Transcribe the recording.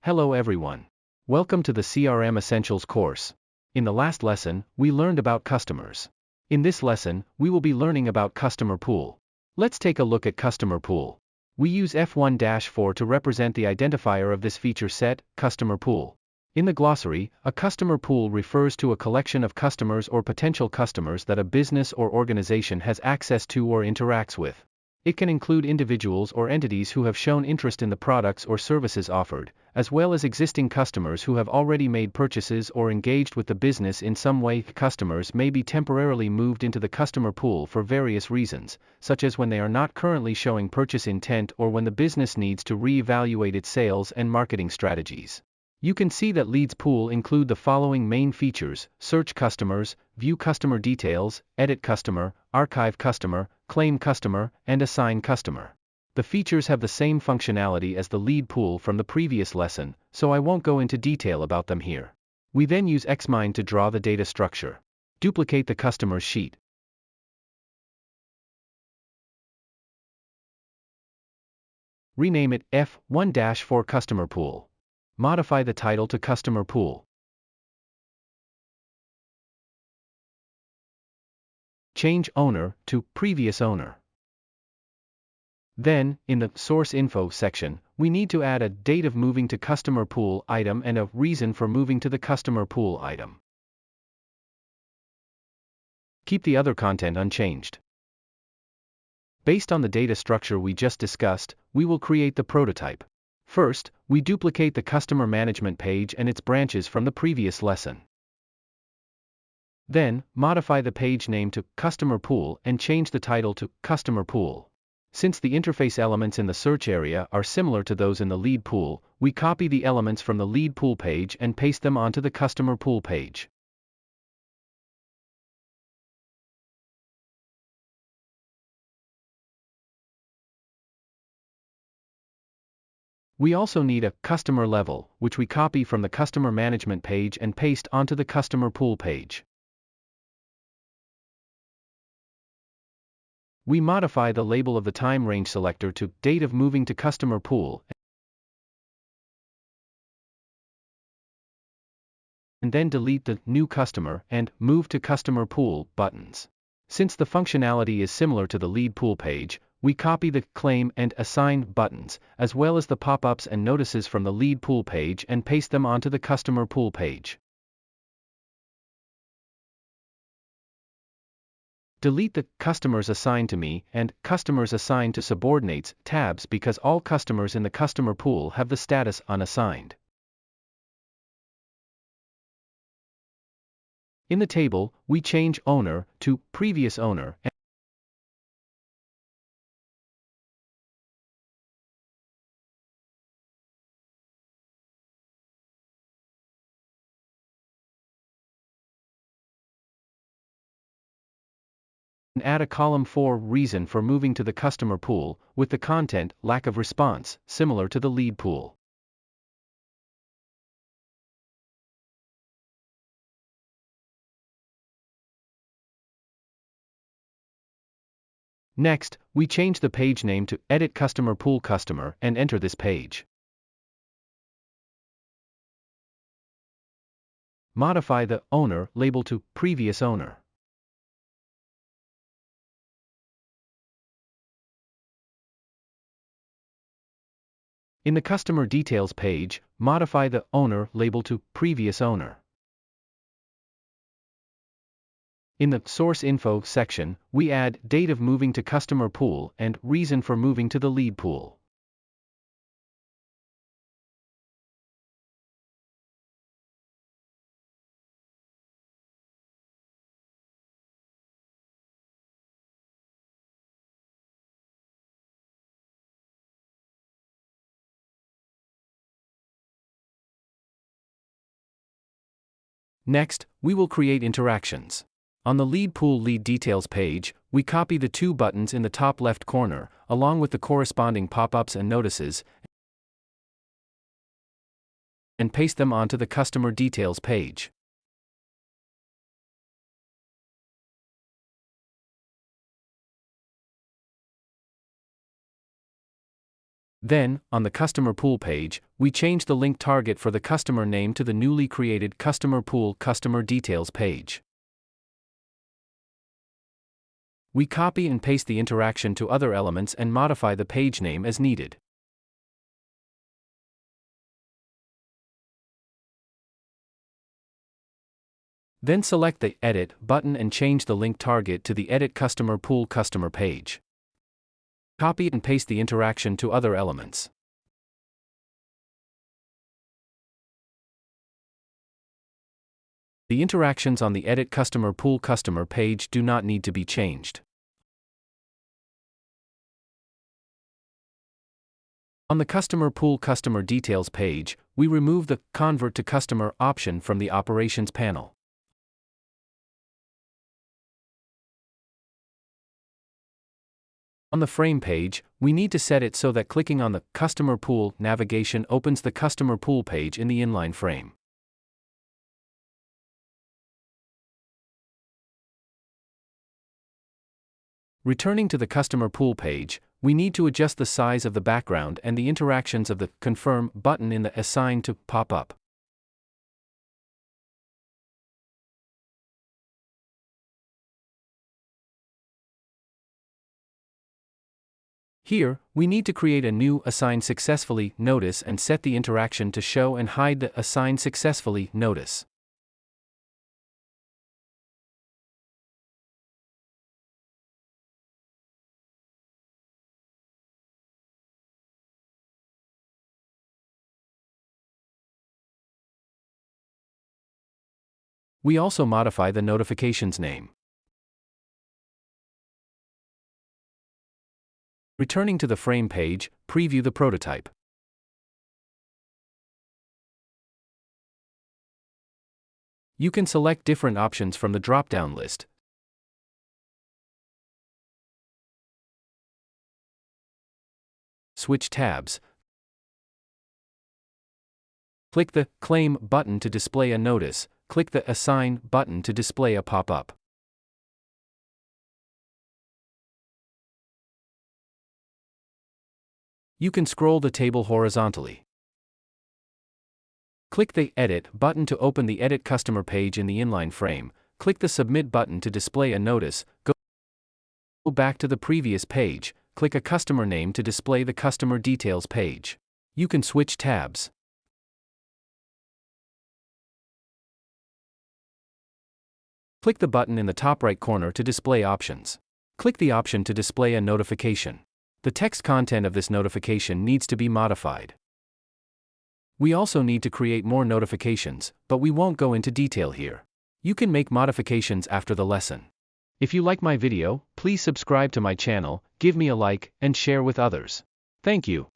Hello everyone. Welcome to the CRM Essentials course. In the last lesson, we learned about customers. In this lesson, we will be learning about customer pool. Let's take a look at customer pool. We use F1-4 to represent the identifier of this feature set, customer pool. In the glossary, a customer pool refers to a collection of customers or potential customers that a business or organization has access to or interacts with. It can include individuals or entities who have shown interest in the products or services offered, as well as existing customers who have already made purchases or engaged with the business in some way. Customers may be temporarily moved into the customer pool for various reasons, such as when they are not currently showing purchase intent or when the business needs to reevaluate its sales and marketing strategies. You can see that leads pool include the following main features: search customers, view customer details, edit customer, archive customer, claim customer, and assign customer. The features have the same functionality as the lead pool from the previous lesson, so I won't go into detail about them here. We then use Xmine to draw the data structure. Duplicate the customers sheet. Rename it F1-4 Customer Pool. Modify the title to Customer Pool. Change owner to previous owner. Then, in the Source Info section, we need to add a date of moving to Customer Pool item and a reason for moving to the Customer Pool item. Keep the other content unchanged. Based on the data structure we just discussed, we will create the prototype. First, we duplicate the customer management page and its branches from the previous lesson. Then, modify the page name to Customer Pool and change the title to Customer Pool. Since the interface elements in the search area are similar to those in the lead pool, we copy the elements from the lead pool page and paste them onto the Customer Pool page. We also need a customer level, which we copy from the customer management page and paste onto the Customer Pool page. We modify the label of the time range selector to date of moving to Customer Pool, and then delete the New Customer and Move to Customer Pool buttons. Since the functionality is similar to the lead pool page, we copy the Claim and Assign buttons, as well as the pop-ups and notices from the lead pool page and paste them onto the Customer Pool page. Delete the Customers Assigned to Me and Customers Assigned to Subordinates tabs because all customers in the Customer Pool have the status Unassigned. In the table, we change Owner to Previous Owner and add a column for Reason for moving to the Customer Pool, with the content Lack of response, similar to the lead pool. Next, we change the page name to Edit Customer Pool Customer and enter this page. Modify the Owner label to Previous Owner. In the Customer Details page, modify the Owner label to Previous Owner. In the Source Info section, we add date of moving to Customer Pool and reason for moving to the lead pool. Next, we will create interactions. On the lead pool lead details page, we copy the two buttons in the top left corner, along with the corresponding pop-ups and notices, and paste them onto the customer details page. Then, on the Customer Pool page, we change the link target for the customer name to the newly created Customer Pool Customer Details page. We copy and paste the interaction to other elements and modify the page name as needed. Then select the Edit button and change the link target to the Edit Customer Pool Customer page. Copy and paste the interaction to other elements. The interactions on the Edit Customer Pool Customer page do not need to be changed. On the Customer Pool Customer Details page, we remove the Convert to Customer option from the Operations panel. On the Frame page, we need to set it so that clicking on the Customer Pool navigation opens the Customer Pool page in the inline frame. Returning to the Customer Pool page, we need to adjust the size of the background and the interactions of the Confirm button in the Assign to pop up. Here, we need to create a new Assign Successfully notice and set the interaction to show and hide the Assign Successfully notice. We also modify the notification's name. Returning to the Frame page, preview the prototype. You can select different options from the drop-down list. Switch tabs. Click the Claim button to display a notice. Click the Assign button to display a pop-up. You can scroll the table horizontally. Click the Edit button to open the Edit Customer page in the inline frame. Click the Submit button to display a notice. Go back to the previous page. Click a customer name to display the Customer Details page. You can switch tabs. Click the button in the top right corner to display options. Click the option to display a notification. The text content of this notification needs to be modified. We also need to create more notifications, but we won't go into detail here. You can make modifications after the lesson. If you like my video, please subscribe to my channel, give me a like, and share with others. Thank you.